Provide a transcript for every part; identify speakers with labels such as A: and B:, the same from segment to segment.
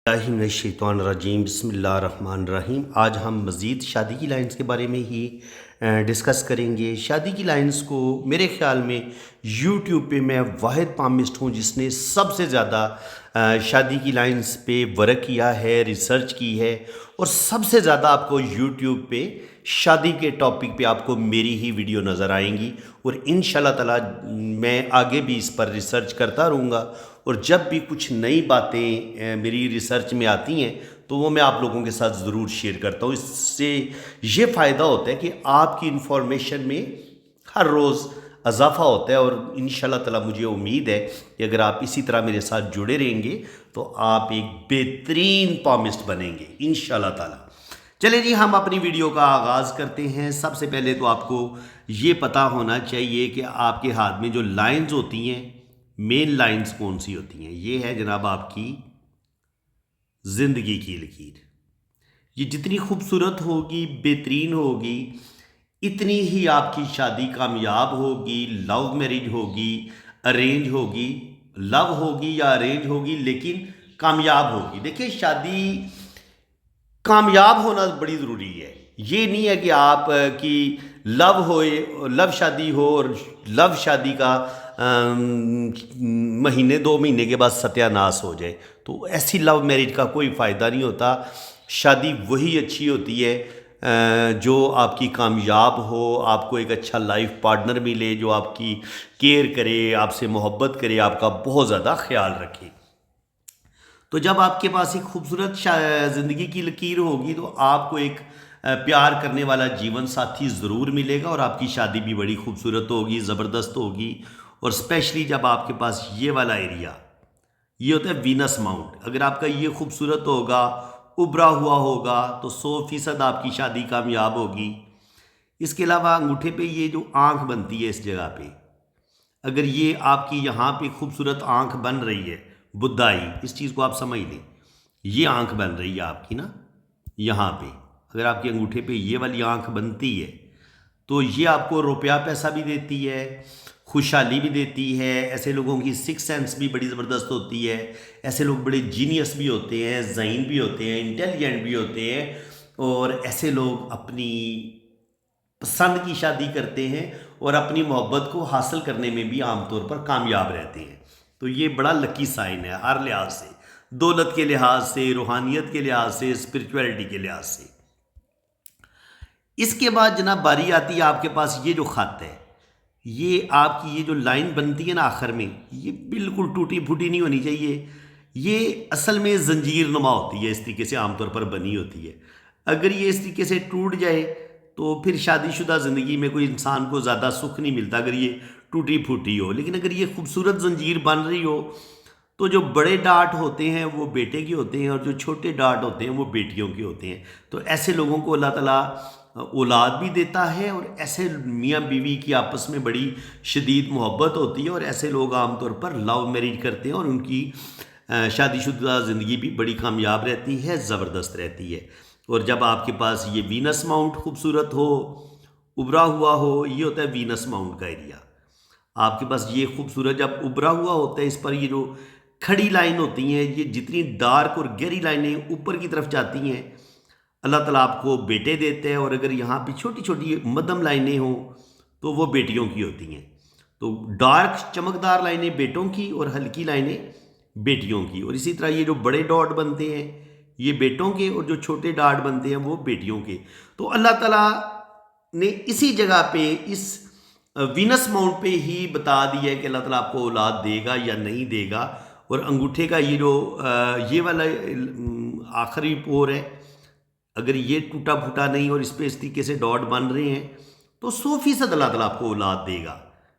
A: रजीम बिस्मिल्लाहिर्रहमानिर्रहीम। आज हम मज़ीद शादी की लाइंस के बारे में ही डिस्कस करेंगे। शादी की लाइंस को मेरे ख़्याल में यूट्यूब पे मैं वाहिद पामिस्ट हूँ जिसने सबसे ज़्यादा शादी की लाइंस पे वर्क किया है, रिसर्च की है, और सबसे ज़्यादा आपको यूट्यूब पे शादी के टॉपिक पे आपको मेरी ही वीडियो नज़र आएंगी। और इंशाल्लाह ताला मैं आगे भी इस पर रिसर्च करता रहूँगा, और जब भी कुछ नई बातें मेरी रिसर्च में आती हैं तो वो मैं आप लोगों के साथ ज़रूर शेयर करता हूँ। इससे ये फ़ायदा होता है कि आपकी इन्फॉर्मेशन में हर रोज़ इजाफ़ा होता है, और इंशाल्लाह ताला मुझे उम्मीद है कि अगर आप इसी तरह मेरे साथ जुड़े रहेंगे तो आप एक बेहतरीन पॉमिस्ट बनेंगे इंशाल्लाह ताला। चलिए जी, हम अपनी वीडियो का आगाज़ करते हैं। सबसे पहले तो आपको ये पता होना चाहिए कि आपके हाथ में जो लाइंस होती हैं, मेन लाइंस कौन सी होती हैं। ये है जनाब आपकी ज़िंदगी की लकीर। ये जितनी खूबसूरत होगी, बेहतरीन होगी, इतनी ही आपकी शादी कामयाब होगी। लव मैरिज होगी, अरेंज होगी, लव होगी या अरेंज होगी, लेकिन कामयाब होगी। देखिए, शादी कामयाब होना बड़ी ज़रूरी है। ये नहीं है कि आप की लव शादी हो और लव शादी का महीने 2 महीने के बाद सत्यानाश हो जाए, तो ऐसी लव मैरिज का कोई फ़ायदा नहीं होता। शादी वही अच्छी होती है जो आपकी कामयाब हो, आपको एक अच्छा लाइफ पार्टनर मिले जो आपकी केयर करे, आपसे मोहब्बत करे, आपका बहुत ज़्यादा ख्याल रखे। तो जब आपके पास एक खूबसूरत ज़िंदगी की लकीर होगी तो आपको एक प्यार करने वाला जीवन साथी ज़रूर मिलेगा, और आपकी शादी भी बड़ी खूबसूरत होगी, ज़बरदस्त होगी। और स्पेशली जब आपके पास ये वाला एरिया, ये होता है वीनस माउंट, अगर आपका ये खूबसूरत होगा, उभरा हुआ होगा, तो 100% आपकी शादी कामयाब होगी। इसके अलावा अंगूठे पे ये जो आँख बनती है इस जगह पे, अगर ये आपकी यहाँ पे खूबसूरत आँख बन रही है, बुद्धाई, इस चीज़ को आप समझ लें, ये आँख बन रही है आपकी ना यहाँ पे, अगर आपके अंगूठे पे ये वाली आँख बनती है तो ये आपको रुपया पैसा भी देती है, खुशहाली भी देती है। ऐसे लोगों की सिक्स सेंस भी बड़ी ज़बरदस्त होती है। ऐसे लोग बड़े जीनियस भी होते हैं, ज़हीन भी होते हैं, इंटेलिजेंट भी होते हैं, और ऐसे लोग अपनी पसंद की शादी करते हैं और अपनी मोहब्बत को हासिल करने में भी आमतौर पर कामयाब रहते हैं। तो ये बड़ा लकी साइन है हर लिहाज से, दौलत के लिहाज से, रूहानियत के लिहाज से, स्पिरिचुअलिटी के लिहाज से। इसके बाद जनाब बारी आती है आपके पास ये जो खत है, ये आपकी ये जो लाइन बनती है ना आखिर में, ये बिल्कुल टूटी फूटी नहीं होनी चाहिए। ये असल में जंजीर नुमा होती है, इस तरीके से आमतौर पर बनी होती है। अगर ये इस तरीके से टूट जाए तो फिर शादीशुदा ज़िंदगी में कोई इंसान को ज़्यादा सुख नहीं मिलता अगर ये टूटी फूटी हो। लेकिन अगर ये खूबसूरत जंजीर बन रही हो तो जो बड़े डाट होते हैं वो बेटे के होते हैं, और जो छोटे डाट होते हैं वो बेटियों के होते हैं। तो ऐसे लोगों को अल्लाह ताला औलाद भी देता है, और ऐसे मियाँ बीवी की आपस में बड़ी शदीद मोहब्बत होती है, और ऐसे लोग आमतौर पर लव मैरिज करते हैं और उनकी शादीशुदा ज़िंदगी भी बड़ी कामयाब रहती है, ज़बरदस्त रहती है। और जब आपके पास ये वीनस माउंट खूबसूरत हो, उभरा हुआ हो, ये होता है वीनस माउंट का एरिया। आपके पास ये खूबसूरत जब उभरा हुआ होता है, इस पर ये जो खड़ी लाइन होती हैं, ये जितनी डार्क और गहरी लाइनें ऊपर की तरफ जाती हैं, अल्लाह ताला आपको बेटे देते हैं। और अगर यहाँ पे छोटी छोटी मध्यम लाइनें हों तो वो बेटियों की होती हैं। तो डार्क चमकदार लाइनें बेटों की और हल्की लाइनें बेटियों की। और इसी तरह ये जो बड़े डॉट बनते हैं ये बेटों के, और जो छोटे डॉट बनते हैं वो बेटियों के। तो अल्लाह ताला ने इसी जगह पे इस वीनस माउंट पे ही बता दिया है कि अल्लाह ताला आपको औलाद देगा या नहीं देगा। और अंगूठे का ये जो ये वाला आखिरी पोर है, अगर ये टूटा फूटा नहीं और इस पर इस तरीके से डॉट बन रहे हैं तो 100% अल्लाह ताला आपको औलाद देगा।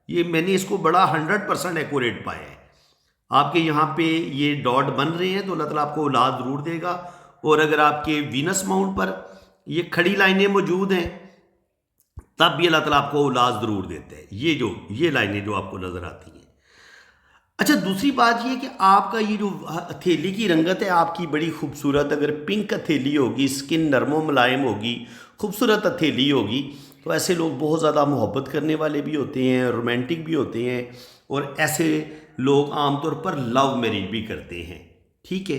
A: ये मैंने इसको बड़ा 100% एक्यूरेट पाया है। आपके यहाँ पे ये डॉट बन रहे हैं तो अल्लाह ताला आपको औलाद ज़रूर देगा। और अगर आपके वीनस माउंट पर ये खड़ी लाइनें मौजूद हैं तब भी अल्लाह ताला आपको औलाद ज़रूर देते हैं। ये लाइनें जो आपको नज़र आती हैं। अच्छा, दूसरी बात ये कि आपका ये जो हथेली की रंगत है आपकी बड़ी खूबसूरत, अगर पिंक हथेली होगी, स्किन नरमो मुलायम होगी, खूबसूरत हथेली होगी, तो ऐसे लोग बहुत ज़्यादा मोहब्बत करने वाले भी होते हैं, रोमांटिक भी होते हैं, और ऐसे लोग आमतौर पर लव मैरिज भी करते हैं। ठीक है,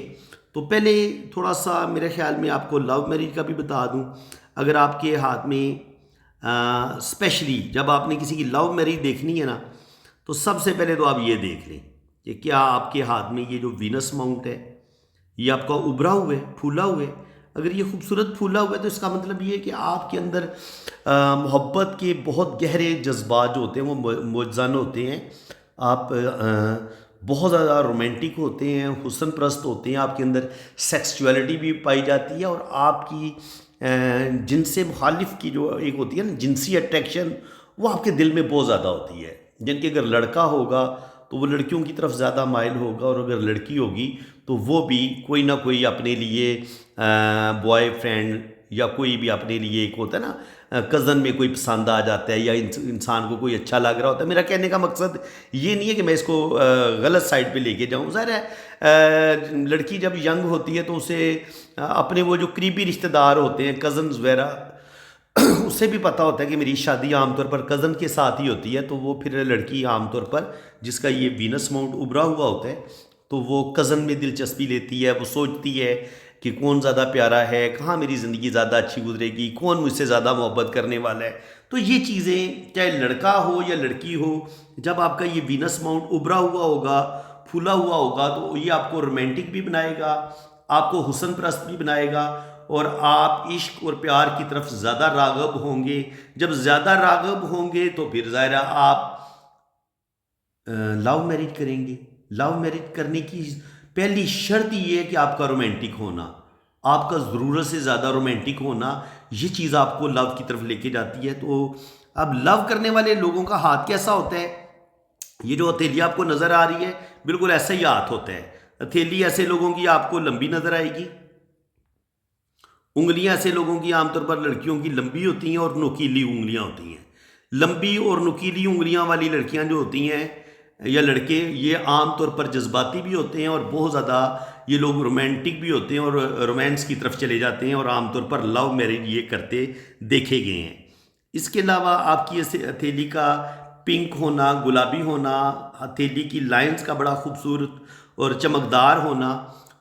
A: तो पहले थोड़ा सा मेरे ख्याल में आपको लव मैरिज का भी बता दूं। अगर आपके हाथ में स्पेशली जब आपने किसी की लव मैरिज देखनी है ना, तो सबसे पहले तो आप ये देख लें कि क्या आपके हाथ में ये जो वीनस माउंट है ये आपका उभरा हुआ है, फूला हुआ है। अगर ये खूबसूरत फूला हुआ है तो इसका मतलब ये है कि आपके अंदर मोहब्बत के बहुत गहरे जज्बात जो होते हैं वो मुजज़न होते हैं। आप बहुत ज़्यादा रोमांटिक होते हैं, हुस्न परस्त होते हैं, आपके अंदर सेक्सुअलिटी भी पाई जाती है, और आपकी जिनसे मुखालिफ की जो एक होती है ना जिनसी अट्रैक्शन, वो आपके दिल में बहुत ज़्यादा होती है। जिनके अगर लड़का होगा तो वो लड़कियों की तरफ ज़्यादा माइल होगा, और अगर लड़की होगी तो वो भी कोई ना कोई अपने लिए बॉयफ्रेंड या कोई भी अपने लिए एक होता है ना कज़न में कोई पसंद आ जाता है, या इंसान को कोई अच्छा लग रहा होता है। मेरा कहने का मकसद ये नहीं है कि मैं इसको गलत साइड पे लेके जाऊँ। ज़ाहिर है लड़की जब यंग होती है तो उसे अपने वो जो करीबी रिश्तेदार होते हैं, कज़न्स वगैरह, उससे भी पता होता है कि मेरी शादी आमतौर पर कज़न के साथ ही होती है। तो वो फिर लड़की आमतौर पर जिसका ये वीनस माउंट उभरा हुआ होता है, तो वो कज़न में दिलचस्पी लेती है। वो सोचती है कि कौन ज़्यादा प्यारा है, कहाँ मेरी ज़िंदगी ज़्यादा अच्छी गुजरेगी, कौन मुझसे ज़्यादा मोहब्बत करने वाला है। तो ये चीज़ें चाहे लड़का हो या लड़की हो, जब आपका ये वीनस माउंट उभरा हुआ होगा, फूला हुआ होगा, तो ये आपको रोमांटिक भी बनाएगा, आपको हुस्न परस्त भी बनाएगा, और आप इश्क और प्यार की तरफ ज़्यादा राग़िब होंगे। जब ज़्यादा राग़िब होंगे तो फिर ज़ाहिर आप लव मैरिज करेंगे। लव मैरिज करने की पहली शर्त ये है कि आपका रोमांटिक होना, आपका ज़रूरत से ज़्यादा रोमांटिक होना, ये चीज़ आपको लव की तरफ लेके जाती है। तो अब लव करने वाले लोगों का हाथ कैसा होता है? ये जो हथेली आपको नज़र आ रही है, बिल्कुल ऐसा ही हाथ होता है। हथेली ऐसे लोगों की आपको लंबी नज़र आएगी, उंगलियां ऐसे लोगों की आमतौर पर लड़कियों की लंबी होती हैं और नुकीली उंगलियां होती हैं। लंबी और नुकीली उंगलियां वाली लड़कियां जो होती हैं या लड़के, ये आमतौर पर जज्बाती भी होते हैं, और बहुत ज़्यादा ये लोग रोमांटिक भी होते हैं, और रोमांस की तरफ चले जाते हैं, और आमतौर पर लव मैरिज ये करते देखे गए हैं। इसके अलावा आपकी ऐसे हथेली का पिंक होना, गुलाबी होना, हथेली की लाइंस का बड़ा खूबसूरत और चमकदार होना,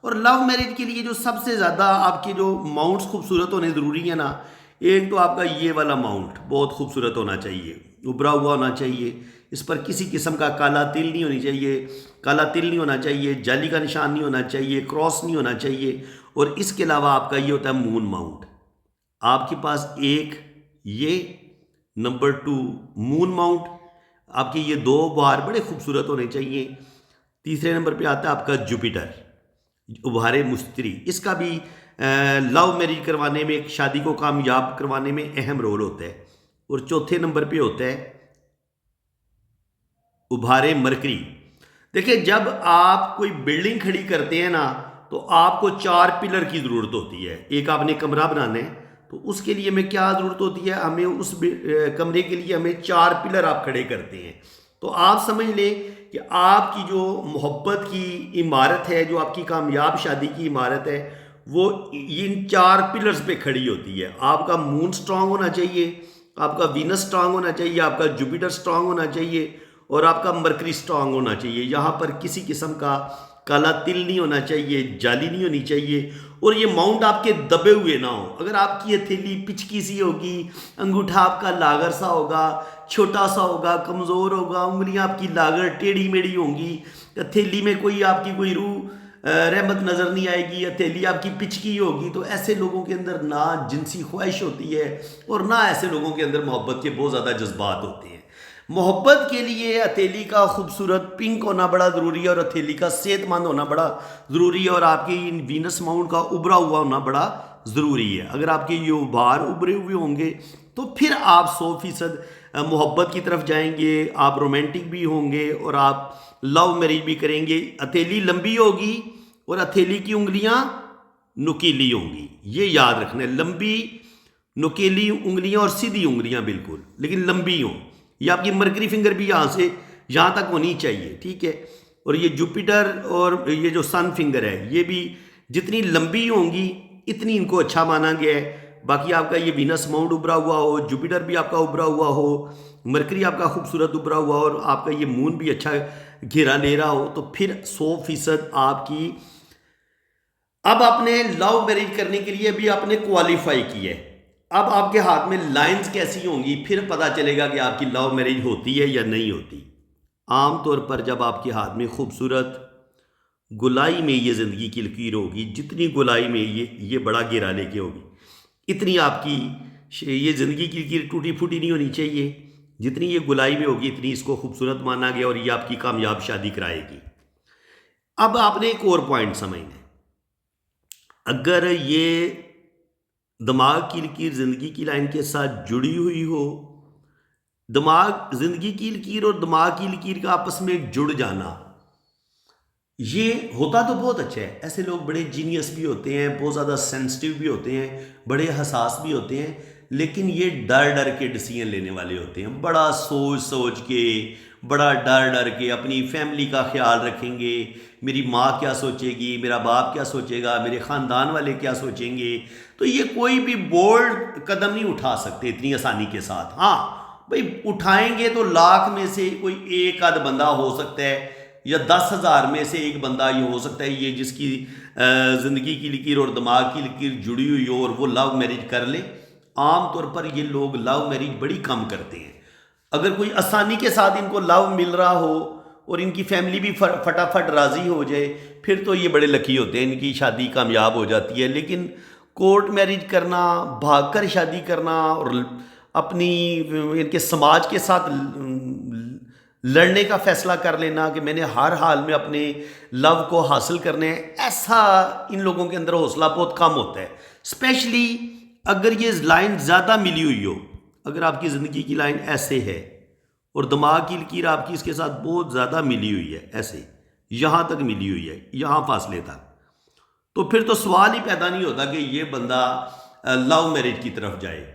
A: और लव मैरिज के लिए जो सबसे ज़्यादा आपके जो माउंट्स खूबसूरत होने ज़रूरी है ना, एक तो आपका ये वाला माउंट बहुत खूबसूरत होना चाहिए, उभरा हुआ होना चाहिए। इस पर किसी किस्म का काला तिल नहीं होनी चाहिए, काला तिल नहीं होना चाहिए, जाली का निशान नहीं होना चाहिए, क्रॉस नहीं होना चाहिए। और इसके अलावा आपका ये होता है मून माउंट। आपके पास एक ये, नंबर 2 मून माउंट, आपके ये दो बार बड़े खूबसूरत होने चाहिए। तीसरे नंबर पे आता है आपका जुपिटर, उभारे मुश्तरी। इसका भी लव मैरिज करवाने में, शादी को कामयाब करवाने में अहम रोल होता है। और चौथे नंबर पे होता है उभारे मरकरी। देखिए, जब आप कोई बिल्डिंग खड़ी करते हैं ना, तो आपको 4 पिलर की ज़रूरत होती है। एक आपने कमरा बनाना है, तो उसके लिए हमें क्या ज़रूरत होती है? हमें उस कमरे के लिए हमें 4 पिलर आप खड़े करते हैं। तो आप समझ लें कि आपकी जो मोहब्बत की इमारत है, जो आपकी कामयाब शादी की इमारत है, वो इन 4 पिलर्स पे खड़ी होती है। आपका मून स्ट्रांग होना चाहिए, आपका वीनस स्ट्रांग होना चाहिए, आपका जुपिटर स्ट्रांग होना चाहिए, और आपका मरकरी स्ट्रांग होना चाहिए। यहाँ पर किसी किस्म का काला तिल नहीं होना चाहिए, जाली नहीं होनी चाहिए, और ये माउंट आपके दबे हुए ना हो। अगर आपकी हथेली पिचकी सी होगी, अंगूठा आपका लागर सा होगा, छोटा सा होगा, कमज़ोर होगा, उंगलियां आपकी लागर टेढ़ी मेढ़ी होंगी, हथेली में कोई आपकी कोई रूह रहमत नज़र नहीं आएगी, हथेली आपकी पिचकी होगी, तो ऐसे लोगों के अंदर ना जिनसी ख्वाहिश होती है, और ना ऐसे लोगों के अंदर मोहब्बत के बहुत ज़्यादा जज्बात होते हैं। मोहब्बत के लिए हथेली का खूबसूरत पिंक होना बड़ा ज़रूरी है, और हथेली का सेहतमंद होना बड़ा ज़रूरी है, और आपकी इन वीनस माउंट का उभरा हुआ होना बड़ा ज़रूरी है। अगर आपके ये उभार उभरे हुए होंगे तो फिर आप 100% मोहब्बत की तरफ जाएंगे, आप रोमांटिक भी होंगे, और आप लव मैरिज भी करेंगे। हथेली लंबी होगी और हथेली की उंगलियां नुकीली होंगी, ये याद रखना है। लंबी नुकीली उंगलियां और सीधी उंगलियां बिल्कुल, लेकिन लंबी हों। ये आपकी मरकरी फिंगर भी यहाँ से यहाँ तक होनी चाहिए, ठीक है। और ये जुपिटर और ये जो सन फिंगर है, ये भी जितनी लंबी होंगी इतनी इनको अच्छा माना गया है। बाकी आपका ये वीनस माउंट उभरा हुआ हो, जुपिटर भी आपका उभरा हुआ हो, मरकरी आपका खूबसूरत उभरा हुआ हो, और आपका ये मून भी अच्छा घेरा ले रहा हो, तो फिर 100% आपकी अब आपने लव मैरिज करने के लिए भी आपने क्वालिफाई किया है। अब आपके हाथ में लाइंस कैसी होंगी, फिर पता चलेगा कि आपकी लव मैरिज होती है या नहीं होती। आम तौर पर जब आपके हाथ में खूबसूरत गुलाई में ये ज़िंदगी की लकीर होगी, जितनी गुलाई में ये बड़ा घेरा लेके होगी, इतनी आपकी ये ज़िंदगी की लकीर टूटी फूटी नहीं होनी चाहिए। जितनी ये गुलाई में होगी इतनी इसको खूबसूरत माना गया और ये आपकी कामयाब शादी कराएगी। अब आपने एक और पॉइंट समझना है, अगर ये दिमाग की लकीर ज़िंदगी की लाइन के साथ जुड़ी हुई हो, दिमाग ज़िंदगी की लकीर और दिमाग की लकीर का आपस में जुड़ जाना, ये होता तो बहुत अच्छा है। ऐसे लोग बड़े जीनियस भी होते हैं, बहुत ज़्यादा सेंसिटिव भी होते हैं, बड़े हसास भी होते हैं, लेकिन ये डर डर के डिसीजन लेने वाले होते हैं। बड़ा सोच सोच के, बड़ा डर डर के अपनी फैमिली का ख्याल रखेंगे। मेरी माँ क्या सोचेगी, मेरा बाप क्या सोचेगा, मेरे ख़ानदान वाले क्या सोचेंगे। तो ये कोई भी बोल्ड कदम नहीं उठा सकते इतनी आसानी के साथ। हाँ भाई, उठाएंगे तो लाख में से कोई एक आध बंदा हो सकता है, या 10,000 में से एक बंदा ये हो सकता है, ये जिसकी ज़िंदगी की लकीर और दिमाग की लकीर जुड़ी हुई हो और वो लव मैरिज कर ले। आम तौर पर ये लोग लव मैरिज बड़ी कम करते हैं। अगर कोई आसानी के साथ इनको लव मिल रहा हो और इनकी फैमिली भी फटाफट राज़ी हो जाए, फिर तो ये बड़े लकी होते हैं, इनकी शादी कामयाब हो जाती है। लेकिन कोर्ट मैरिज करना, भागकर शादी करना और अपनी इनके समाज के साथ लड़ने का फैसला कर लेना कि मैंने हर हाल में अपने लव को हासिल करने है, ऐसा इन लोगों के अंदर हौसला बहुत कम होता है। स्पेशली अगर ये लाइन ज़्यादा मिली हुई हो, अगर आपकी ज़िंदगी की लाइन ऐसे है और दिमाग की लकीर आपकी इसके साथ बहुत ज़्यादा मिली हुई है, ऐसे यहाँ तक मिली हुई है, यहाँ फासले तक, तो फिर तो सवाल ही पैदा नहीं होता कि ये बंदा लव मैरिज की तरफ जाए।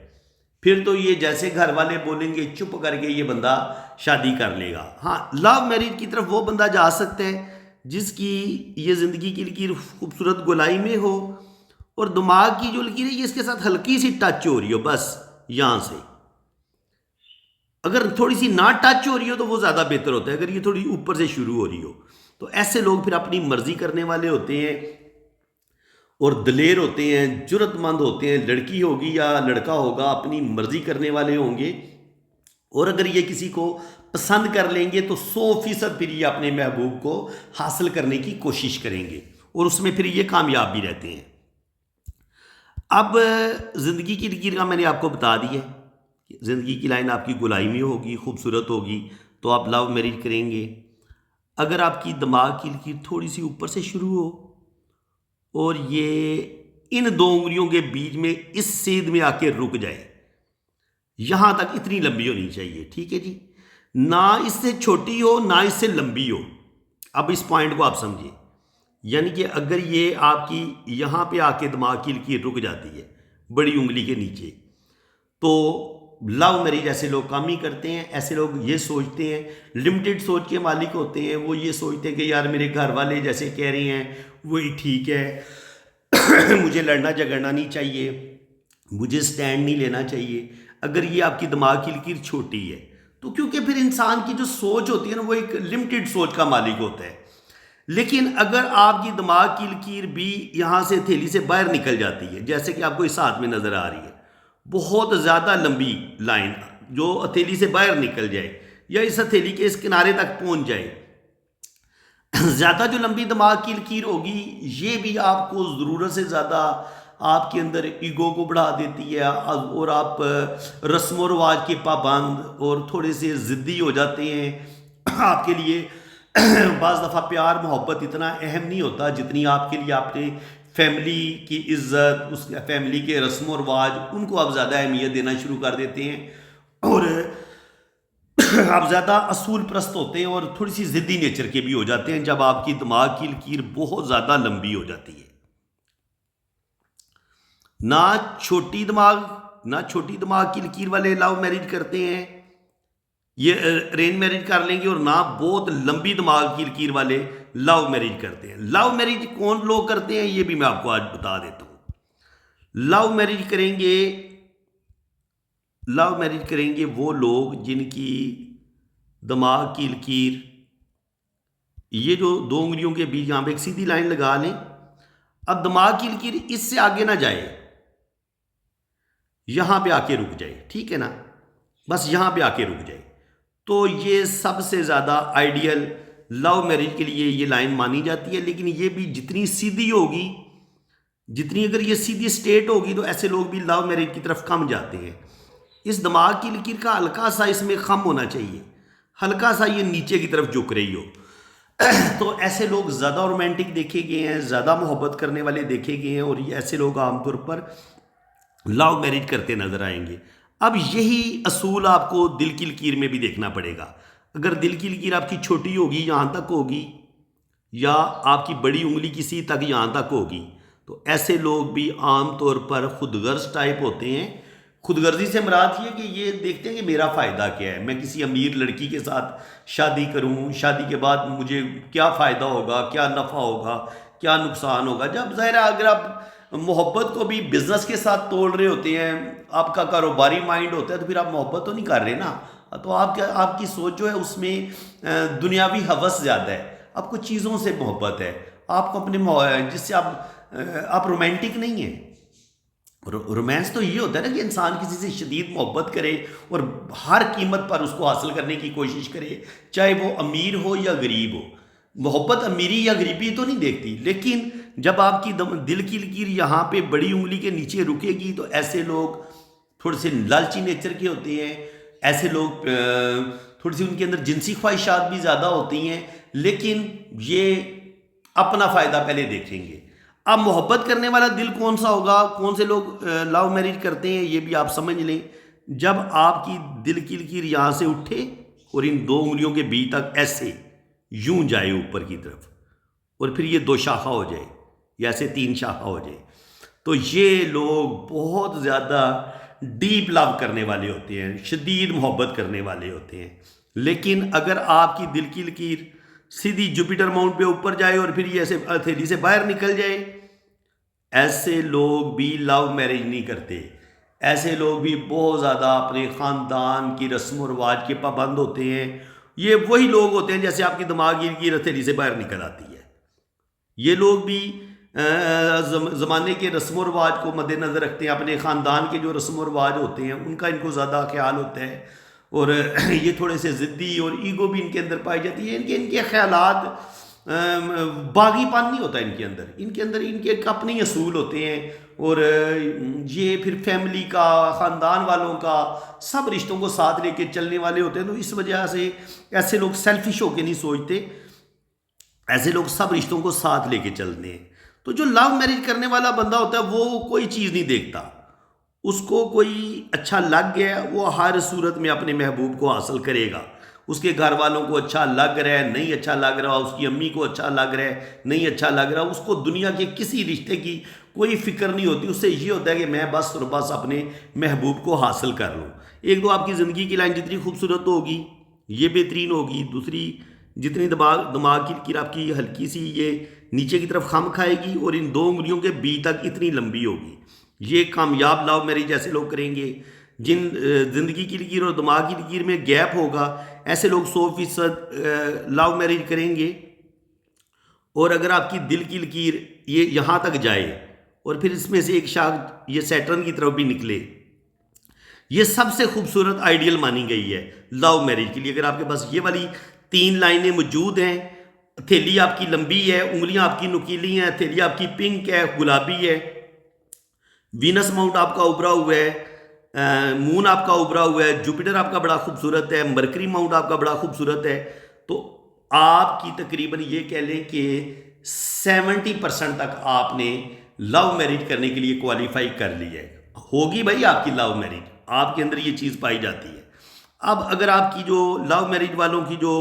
A: फिर तो ये जैसे घर वाले बोलेंगे चुप करके ये बंदा शादी कर लेगा। हाँ, लव मैरिज की तरफ वो बंदा जा सकता है जिसकी ये ज़िंदगी की लकीर खूबसूरत गोलाई में हो और दिमाग की जो लकीर है ये इसके साथ हल्की सी टच हो रही हो, बस यहाँ से। अगर थोड़ी सी ना टच हो रही हो तो वो ज़्यादा बेहतर होता है, अगर ये थोड़ी ऊपर से शुरू हो रही हो। तो ऐसे लोग फिर अपनी मर्जी करने वाले होते हैं और दलेर होते हैं, जुर्रतमंद होते हैं। लड़की होगी या लड़का होगा, अपनी मर्जी करने वाले होंगे। और अगर ये किसी को पसंद कर लेंगे तो 100% फिर ये अपने महबूब को हासिल करने की कोशिश करेंगे और उसमें फिर ये कामयाब भी रहते हैं। अब ज़िंदगी की लकीर का मैंने आपको बता दिया, ज़िंदगी की लाइन आपकी गुलाई में होगी, खूबसूरत होगी, तो आप लव मैरिज करेंगे। अगर आपकी दिमाग की लकीर थोड़ी सी ऊपर से शुरू हो और ये इन दो उंगलियों के बीच में इस सेध में आके रुक जाए, यहां तक इतनी लंबी होनी चाहिए, ठीक है जी, ना इससे छोटी हो ना इससे लंबी हो। अब इस पॉइंट को आप समझिए, यानी कि अगर ये आपकी यहां पे आके दिमाग की लकीर रुक जाती है बड़ी उंगली के नीचे, तो लव मैरिज ऐसे लोग काम ही करते हैं। ऐसे लोग ये सोचते हैं, लिमिटेड सोच के मालिक होते हैं, वो ये सोचते हैं कि यार मेरे घर वाले जैसे कह रहे हैं वही ठीक है मुझे लड़ना झगड़ना नहीं चाहिए, मुझे स्टैंड नहीं लेना चाहिए। अगर ये आपकी दिमाग की लकीर छोटी है तो, क्योंकि फिर इंसान की जो सोच होती है ना वो एक लिमिटेड सोच का मालिक होता है। लेकिन अगर आपकी दिमाग की लकीर भी यहाँ से हथेली से बाहर निकल जाती है, जैसे कि आपको इस हाथ में नज़र आ रही है, बहुत ज़्यादा लंबी लाइन जो हथेली से बाहर निकल जाए या इस हथेली के इस किनारे तक पहुँच जाए, ज़्यादा जो लंबी दिमाग की लकीर होगी, ये भी आपको ज़रूरत से ज़्यादा आपके अंदर ईगो को बढ़ा देती है और आप रस्म व रवाज के पाबंद और थोड़े से ज़िद्दी हो जाते हैं। आपके लिए बाज़ दफ़ा प्यार मोहब्बत इतना अहम नहीं होता जितनी आपके लिए आपने फैमिली की इज़्ज़त, उस फैमिली के रस्म व रवाज, उनको आप ज़्यादा अहमियत देना शुरू कर देते हैं और आप ज़्यादा असूल प्रस्त होते हैं और थोड़ी सी ज़िद्दी नेचर के भी हो जाते हैं जब आपकी दिमाग की लकीर बहुत ज़्यादा लंबी हो जाती है। ना छोटी दिमाग की लकीर वाले लव मैरिज करते हैं, ये अरेंज मैरिज कर लेंगे, और ना बहुत लंबी दिमाग की लकीर वाले लव मैरिज करते हैं। लव मैरिज कौन लोग करते हैं ये भी मैं आपको आज बता देता हूं। लव मैरिज करेंगे वो लोग जिनकी दिमाग की लकीर, ये जो दो उंगलियों के बीच, यहां पे एक सीधी लाइन लगा लें, अब दिमाग की लकीर इससे आगे ना जाए, यहां पे आके रुक जाए, ठीक है ना, बस यहां पे आके रुक जाए। तो ये सबसे ज़्यादा आइडियल लव मैरिज के लिए ये लाइन मानी जाती है। लेकिन ये भी जितनी सीधी होगी, जितनी अगर ये सीधी स्ट्रेट होगी, तो ऐसे लोग भी लव मैरिज की तरफ कम जाते हैं। इस दिमाग की लकीर का हल्का सा इसमें कम होना चाहिए, हल्का सा ये नीचे की तरफ झुक रही हो। तो ऐसे लोग ज़्यादा रोमांटिक देखे गए हैं, ज़्यादा मोहब्बत करने वाले देखे गए हैं, और ये ऐसे लोग आमतौर पर लव मैरिज करते नजर आएंगे। अब यही असूल आपको दिल की लकीर में भी देखना पड़ेगा। अगर दिल की लकीर आपकी छोटी होगी, यहाँ तक होगी, या आपकी बड़ी उंगली किसी तक यहाँ तक होगी, तो ऐसे लोग भी आमतौर पर खुदगर्ज टाइप होते हैं। खुदगर्जी से मुराद ये कि ये देखते हैं कि मेरा फ़ायदा क्या है, मैं किसी अमीर लड़की के साथ शादी करूं, शादी के बाद मुझे क्या फ़ायदा होगा, क्या नफ़ा होगा, क्या नुकसान होगा। जब ज़ाहिर है अगर आप मोहब्बत को भी बिज़नेस के साथ तोड़ रहे होते हैं, आपका कारोबारी माइंड होता है, तो फिर आप मोहब्बत तो नहीं कर रहे ना। तो आपकी सोच जो है उसमें दुनियावी हवस ज़्यादा है, आपको चीज़ों से मोहब्बत है, आपको अपने जिससे आप रोमांटिक नहीं हैं। रोमांस तो ये होता है ना कि इंसान किसी से शदीद मोहब्बत करे और हर कीमत पर उसको हासिल करने की कोशिश करे, चाहे वो अमीर हो या गरीब हो। मोहब्बत अमीरी या गरीबी तो नहीं देखती। लेकिन जब आपकी दिल की लकीर यहाँ पे बड़ी उंगली के नीचे रुकेगी, तो ऐसे लोग थोड़े से लालची नेचर के होते हैं। ऐसे लोग थोड़ी सी उनके अंदर जिनसी ख्वाहिशात भी ज़्यादा होती हैं, लेकिन ये अपना फ़ायदा पहले देखेंगे। अब मोहब्बत करने वाला दिल कौन सा होगा, कौन से लोग लव मैरिज करते हैं, ये भी आप समझ लें। जब आपकी दिल की लकीर यहाँ से उठे और इन दो उंगलियों के बीच तक ऐसे यूं जाए ऊपर की तरफ, और फिर ये दो शाखा हो जाए, या ऐसे तीन शाखा हो जाए, तो ये लोग बहुत ज़्यादा डीप लव करने वाले होते हैं, शदीद मोहब्बत करने वाले होते हैं। लेकिन अगर आपकी दिल की लकीर सीधी जुपिटर माउंट पे ऊपर जाए और फिर ये ऐसे हथेली से बाहर निकल जाए, ऐसे लोग भी लव मैरिज नहीं करते। ऐसे लोग भी बहुत ज़्यादा अपने ख़ानदान की रस्म व रवाज के पाबंद होते हैं। ये वही लोग होते हैं जैसे आपकी दिमागी की हथेली से बाहर निकल आती है। ये लोग भी ज़माने के रस्म व रवाज को मद्देनज़र रखते हैं, अपने ख़ानदान के जो रस्म व रवाज होते हैं उनका इनको ज़्यादा ख्याल होता है। और ये थोड़े से ज़िद्दी और ईगो भी इनके अंदर पाई जाती है। इनके ख्यालात बागीपन नहीं होता इनके अंदर इनके एक अपने असूल होते हैं। और ये फिर फैमिली का, ख़ानदान वालों का, सब रिश्तों को साथ लेके चलने वाले होते हैं। तो इस वजह से ऐसे लोग सेल्फिश होके नहीं सोचते, ऐसे लोग सब रिश्तों को साथ लेके चलते हैं। तो जो लव मैरिज करने वाला बंदा होता है वो कोई चीज़ नहीं देखता, उसको कोई अच्छा लग गया, वो हर सूरत में अपने महबूब को हासिल करेगा। उसके घर वालों को अच्छा लग रहा है, नहीं अच्छा लग रहा, उसकी अम्मी को अच्छा लग रहा है, नहीं अच्छा लग रहा, उसको दुनिया के किसी रिश्ते की कोई फिक्र नहीं होती। उससे ये होता है कि मैं बस और बस अपने महबूब को हासिल कर लूँ। एक तो आपकी ज़िंदगी की लाइन जितनी खूबसूरत होगी ये बेहतरीन होगी, दूसरी जितनी दिमाग की लकीर आपकी हल्की सी ये नीचे की तरफ खम खाएगी और इन दो उंगलियों के बीच तक इतनी लंबी होगी। ये कामयाब लव मैरिज ऐसे लोग करेंगे जिन ज़िंदगी की लकीर और दिमाग की लकीर में गैप होगा। ऐसे लोग 100% लव मैरिज करेंगे। और अगर आपकी दिल की लकीर ये यहाँ तक जाए और फिर इसमें से एक शाख ये सैटर्न की तरफ भी निकले, ये सबसे खूबसूरत आइडियल मानी गई है लव मैरिज के लिए। अगर आपके पास ये वाली 3 लाइनें मौजूद हैं, हथेली आपकी लंबी है, उंगलियां आपकी नुकीली हैं, हथेली आपकी पिंक है, गुलाबी है, वीनस माउंट आपका उभरा हुआ है, मून आपका उभरा हुआ है, जुपिटर आपका बड़ा खूबसूरत है, मरकरी माउंट आपका बड़ा खूबसूरत है, तो आपकी तकरीबन ये कह लें कि 70% तक आपने लव मैरिज करने के लिए क्वालिफाई कर लिया है। होगी भाई आपकी लव मैरिज, आपके अंदर ये चीज़ पाई जाती है। अब अगर आपकी जो लव मैरिज वालों की जो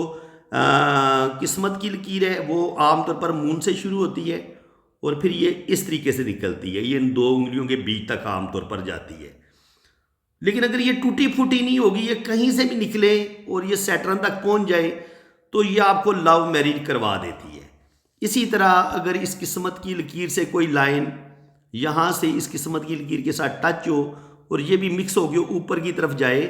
A: किस्मत की लकीर है वो आमतौर पर मून से शुरू होती है और फिर ये इस तरीके से निकलती है, ये इन दो उंगलियों के बीच तक आमतौर पर जाती है। लेकिन अगर ये टूटी फूटी नहीं होगी, ये कहीं से भी निकले और ये सैटर्न तक पहुंच जाए तो ये आपको लव मैरिज करवा देती है। इसी तरह अगर इस किस्मत की लकीर से कोई लाइन यहाँ से इस किस्मत की लकीर के साथ टच हो और ये भी मिक्स हो गया ऊपर की तरफ जाए,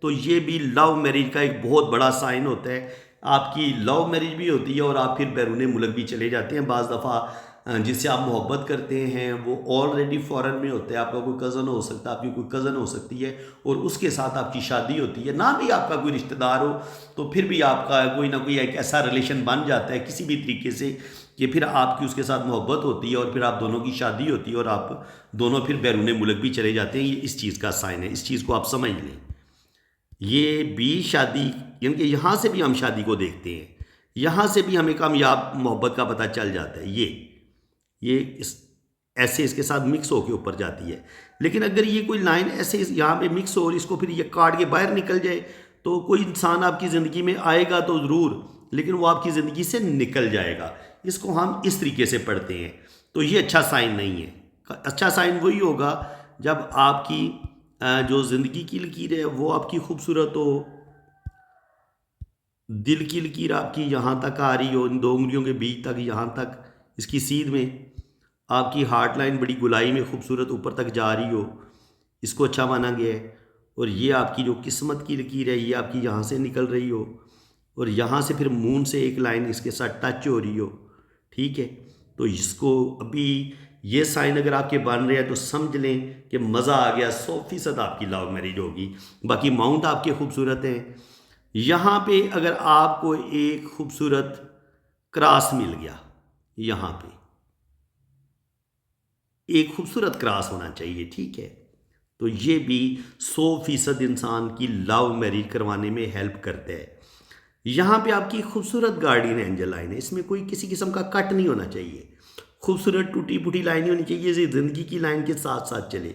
A: तो ये भी लव मैरिज का एक बहुत बड़ा साइन होता है। आपकी लव मैरिज भी होती है और आप फिर बैरून मुल्क भी चले जाते हैं। बाज़ दफ़ा जिससे आप मोहब्बत करते हैं वो ऑलरेडी फॉरेन में होता है, आपका कोई कज़न हो सकता है, आपकी कोई कज़न हो सकती है, और उसके साथ आपकी शादी होती है, ना भी आपका कोई रिश्तेदार हो तो फिर भी आपका कोई ना कोई एक ऐसा रिलेशन बन जाता है किसी भी तरीके से कि फिर आपकी उसके साथ मोहब्बत होती है और फिर आप दोनों की शादी होती है और आप दोनों फिर बैरून मुल्क भी चले जाते हैं। ये इस चीज़ का साइन है, इस चीज़ को आप समझ लें। ये भी शादी, यानी कि यहाँ से भी हम शादी को देखते हैं, यहाँ से भी हमें कामयाब मोहब्बत का पता चल जाता है। ये इस ऐसे इसके साथ मिक्स होकर ऊपर जाती है। लेकिन अगर ये कोई लाइन ऐसे यहाँ पे मिक्स हो और इसको फिर ये काट के बाहर निकल जाए तो कोई इंसान आपकी ज़िंदगी में आएगा तो ज़रूर, लेकिन वो आपकी ज़िंदगी से निकल जाएगा। इसको हम इस तरीके से पढ़ते हैं, तो ये अच्छा साइन नहीं है। अच्छा साइन वही होगा जब आपकी जो ज़िंदगी की लकीर है वो आपकी खूबसूरत हो, दिल की लकीर आपकी यहाँ तक आ रही हो, इन दो उंगलियों के बीच तक, यहाँ तक इसकी सीध में आपकी हार्ट लाइन बड़ी गुलाई में खूबसूरत ऊपर तक जा रही हो, इसको अच्छा माना गया है। और ये आपकी जो किस्मत की लकीर है ये आपकी यहाँ से निकल रही हो और यहाँ से फिर मून से एक लाइन इसके साथ टच हो रही हो, ठीक है। तो इसको अभी ये साइन अगर आपके बन रहे हैं तो समझ लें कि मज़ा आ गया, 100% आपकी लव मैरिज होगी। बाकी माउंट आपके खूबसूरत हैं। यहाँ पे अगर आपको एक खूबसूरत क्रॉस मिल गया, यहाँ पे एक खूबसूरत क्रॉस होना चाहिए, ठीक है, तो ये भी 100% इंसान की लव मैरिज करवाने में हेल्प करता है। यहाँ पे आपकी खूबसूरत गार्डियन एंजल लाइन है, इसमें कोई किसी किस्म का कट नहीं होना चाहिए, खूबसूरत टूटी फूटी लाइन नहीं होनी चाहिए, ये ज़िंदगी की लाइन के साथ साथ चले।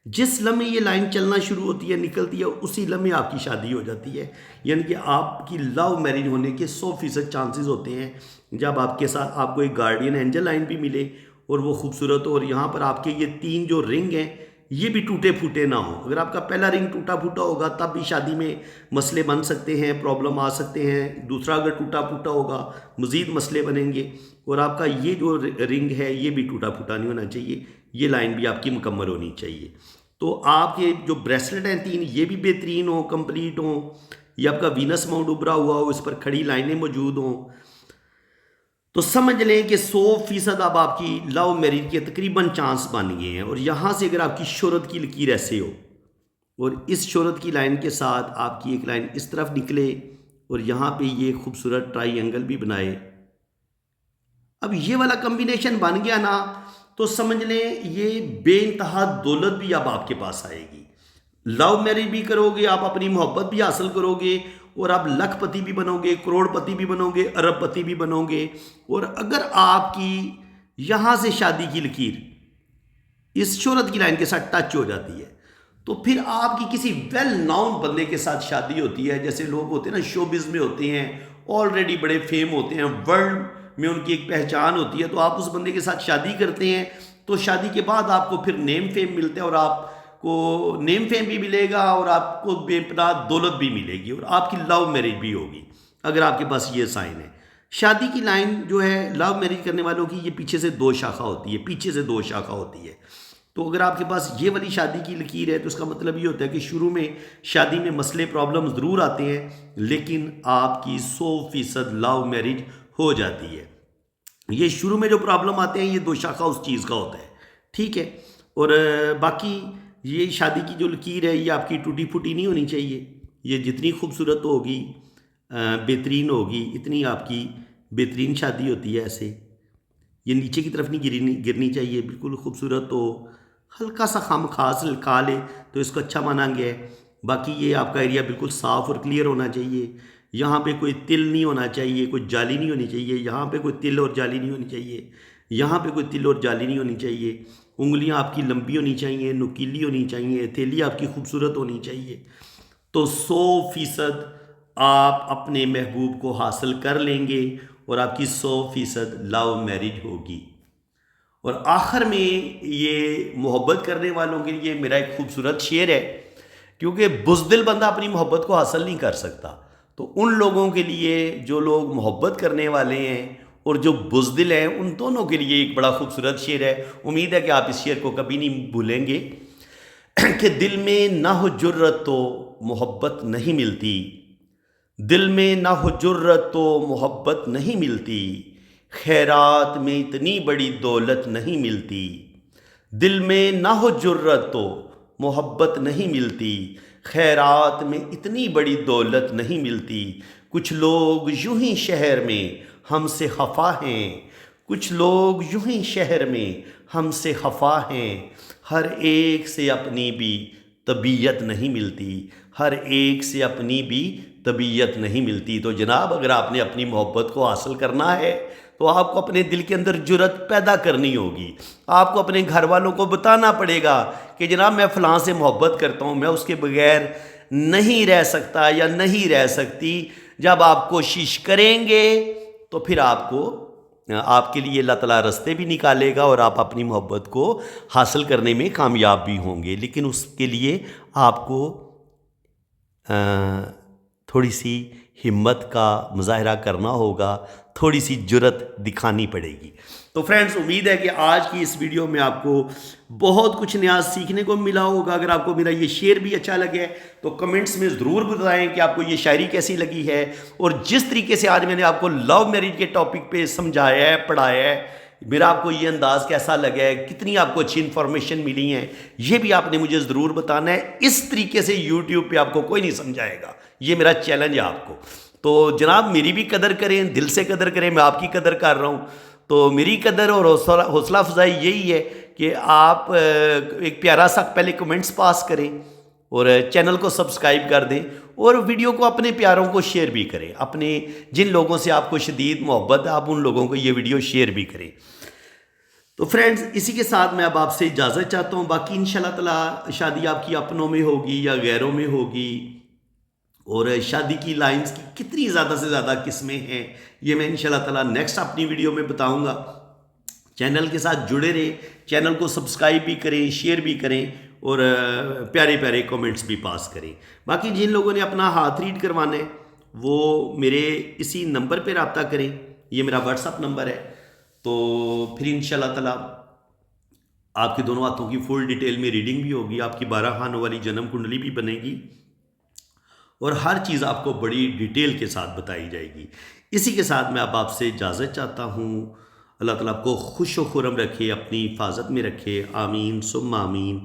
A: जिस लम्हे ये लाइन चलना शुरू होती है, निकलती है, उसी लम्हे आपकी शादी हो जाती है। यानी कि आपकी लव मैरिज होने के 100% चांसेस होते हैं जब आपके साथ आपको एक गार्डियन एंजल लाइन भी मिले और वो खूबसूरत हो, और यहाँ पर आपके ये 3 जो रिंग हैं ये भी टूटे फूटे ना हो। अगर आपका पहला रिंग टूटा फूटा होगा तब भी शादी में मसले बन सकते हैं, प्रॉब्लम आ सकते हैं। दूसरा अगर टूटा फूटा होगा मज़ीद मसले बनेंगे। और आपका ये जो रिंग है ये भी टूटा फूटा नहीं होना चाहिए, ये लाइन भी आपकी मुकम्मल होनी चाहिए। तो आपके जो ब्रेसलेट हैं 3 ये भी बेहतरीन हो, कंप्लीट हो, ये आपका वीनस माउंट उभरा हुआ हो, इस पर खड़ी लाइनें मौजूद हों, तो समझ लें कि 100% अब आपकी लव मैरिज के तकरीबन चांस बन गए हैं। और यहाँ से अगर आपकी शोहरत की लकीर ऐसे हो और इस शोहरत की लाइन के साथ आपकी एक लाइन इस तरफ निकले और यहाँ पे ये खूबसूरत ट्राइंगल भी बनाए, अब ये वाला कम्बिनेशन बन गया ना, तो समझ लें ये बेइंतहा दौलत भी अब आपके पास आएगी। लव मैरिज भी करोगे, आप अपनी मोहब्बत भी हासिल करोगे और आप लखपति भी बनोगे, करोड़पति भी बनोगे, अरबपति भी बनोगे। और अगर आपकी यहाँ से शादी की लकीर इस शोहरत की लाइन के साथ टच हो जाती है तो फिर आपकी किसी वेल नाउन बंदे के साथ शादी होती है। जैसे लोग होते हैं ना शोबिज में होते हैं, ऑलरेडी बड़े फेम होते हैं, वर्ल्ड में उनकी एक पहचान होती है, तो आप उस बंदे के साथ शादी करते हैं तो शादी के बाद आपको फिर नेम फेम मिलता है और आपको नेम फेम भी मिलेगा और आपको बेपनाह दौलत भी मिलेगी और आपकी लव मैरिज भी होगी अगर आपके पास ये साइन है। शादी की लाइन जो है लव मैरिज करने वालों की ये पीछे से 2 शाखा होती है, पीछे से 2 शाखा होती है। तो अगर आपके पास ये वाली शादी की लकीर है तो उसका मतलब ये होता है कि शुरू में शादी में मसले प्रॉब्लम ज़रूर आते हैं लेकिन आपकी 100% लव मैरिज हो जाती है। ये शुरू में जो प्रॉब्लम आते हैं ये 2 शाखा उस चीज़ का होता है, ठीक है। और बाकी ये शादी की जो लकीर है ये आपकी टूटी फूटी नहीं होनी चाहिए। ये जितनी खूबसूरत होगी बेहतरीन होगी, इतनी आपकी बेहतरीन शादी होती है। ऐसे ये नीचे की तरफ नहीं गिरनी चाहिए, बिल्कुल खूबसूरत हो, हल्का सा खम खास लगा ले तो इसको अच्छा माना गया है। बाकी ये आपका एरिया बिल्कुल साफ़ और क्लियर होना चाहिए। यहाँ पे कोई तिल नहीं होना चाहिए, कोई जाली नहीं होनी चाहिए, यहाँ पे कोई तिल और जाली नहीं होनी चाहिए, यहाँ पे कोई तिल और जाली नहीं होनी चाहिए। उंगलियाँ आपकी लंबी होनी चाहिए, नुकीली होनी चाहिए, हथेली आपकी खूबसूरत होनी चाहिए। तो 100% आप अपने महबूब को हासिल कर लेंगे और आपकी 100% लव मैरिज होगी। और आखिर में ये मोहब्बत करने वालों के लिए मेरा एक खूबसूरत शेर है, क्योंकि बुज़दिल बंदा अपनी मोहब्बत को हासिल नहीं कर सकता। तो उन लोगों के लिए जो लोग मोहब्बत करने वाले हैं और जो बुज़दिल हैं उन दोनों के लिए एक बड़ा खूबसूरत शेर है। उम्मीद है कि आप इस शेर को कभी नहीं भूलेंगे कि दिल में ना हो जुर्रत तो मोहब्बत नहीं मिलती, दिल में ना हो जुर्रत तो मोहब्बत नहीं मिलती, खैरात में इतनी बड़ी दौलत नहीं मिलती, दिल में ना हो जुर्रत तो मोहब्बत नहीं मिलती। खैरात में इतनी बड़ी दौलत नहीं मिलती, कुछ लोग यूं ही शहर में हमसे खफा हैं, कुछ लोग यूं ही शहर में हमसे खफा हैं। हर एक से अपनी भी तबीयत नहीं मिलती, हर एक से अपनी भी तबीयत नहीं मिलती। तो जनाब, अगर आपने अपनी मोहब्बत को हासिल करना है तो आपको अपने दिल के अंदर जुर्रत पैदा करनी होगी। आपको अपने घर वालों को बताना पड़ेगा कि जनाब मैं फ़लाँ से मोहब्बत करता हूँ, मैं उसके बगैर नहीं रह सकता या नहीं रह सकती। जब आप कोशिश करेंगे तो फिर आपके लिए अल्लाह ताला रास्ते भी निकालेगा और आप अपनी मोहब्बत को हासिल करने में कामयाब भी होंगे। लेकिन उसके लिए आपको थोड़ी सी हिम्मत का मुजाहरा करना होगा, थोड़ी सी जुर्रत दिखानी पड़ेगी। तो फ्रेंड्स, उम्मीद है कि आज की इस वीडियो में आपको बहुत कुछ नया सीखने को मिला होगा। अगर आपको मेरा ये शेर भी अच्छा लगे तो कमेंट्स में ज़रूर बताएं कि आपको ये शायरी कैसी लगी है। और जिस तरीके से आज मैंने आपको लव मैरिज के टॉपिक पे समझाया है, पढ़ाया है, मेरा आपको ये अंदाज़ कैसा लगा है, कितनी आपको अच्छी इन्फॉर्मेशन मिली है, ये भी आपने मुझे ज़रूर बताना है। इस तरीके से यूट्यूब पे आपको कोई नहीं समझाएगा, ये मेरा चैलेंज है आपको। तो जनाब, मेरी भी कदर करें, दिल से कदर करें, मैं आपकी कदर कर रहा हूँ। तो मेरी कदर और हौसला अफजाई यही है कि आप एक प्यारा सा पहले कमेंट्स पास करें और चैनल को सब्सक्राइब कर दें और वीडियो को अपने प्यारों को शेयर भी करें। अपने जिन लोगों से आपको शदीद मोहब्बत है, आप उन लोगों को ये वीडियो शेयर भी करें। तो फ्रेंड्स, इसी के साथ मैं अब आपसे इजाज़त चाहता हूँ। बाकी इंशाल्लाह ताला शादी आपकी अपनों में होगी या गैरों में होगी, और शादी की लाइंस की कितनी ज़्यादा से ज़्यादा किस्में हैं, ये मैं इंशाल्लाह ताला नेक्स्ट अपनी वीडियो में बताऊँगा। चैनल के साथ जुड़े रहें, चैनल को सब्सक्राइब भी करें, शेयर भी करें और प्यारे प्यारे कमेंट्स भी पास करें। बाकी जिन लोगों ने अपना हाथ रीड करवाना है वो मेरे इसी नंबर पर रब्ता करें, ये मेरा व्हाट्सअप नंबर है। तो फिर इंशाल्लाह ताला आपके दोनों हाथों की फुल डिटेल में रीडिंग भी होगी, आपकी 12 खानों वाली जन्म कुंडली भी बनेगी और हर चीज़ आपको बड़ी डिटेल के साथ बताई जाएगी। इसी के साथ मैं अब आपसे इजाज़त चाहता हूँ। अल्लाह ताला आपको खुश व खुर्रम रखे, अपनी हिफाजत में रखे। आमीन सुम्मा आमीन।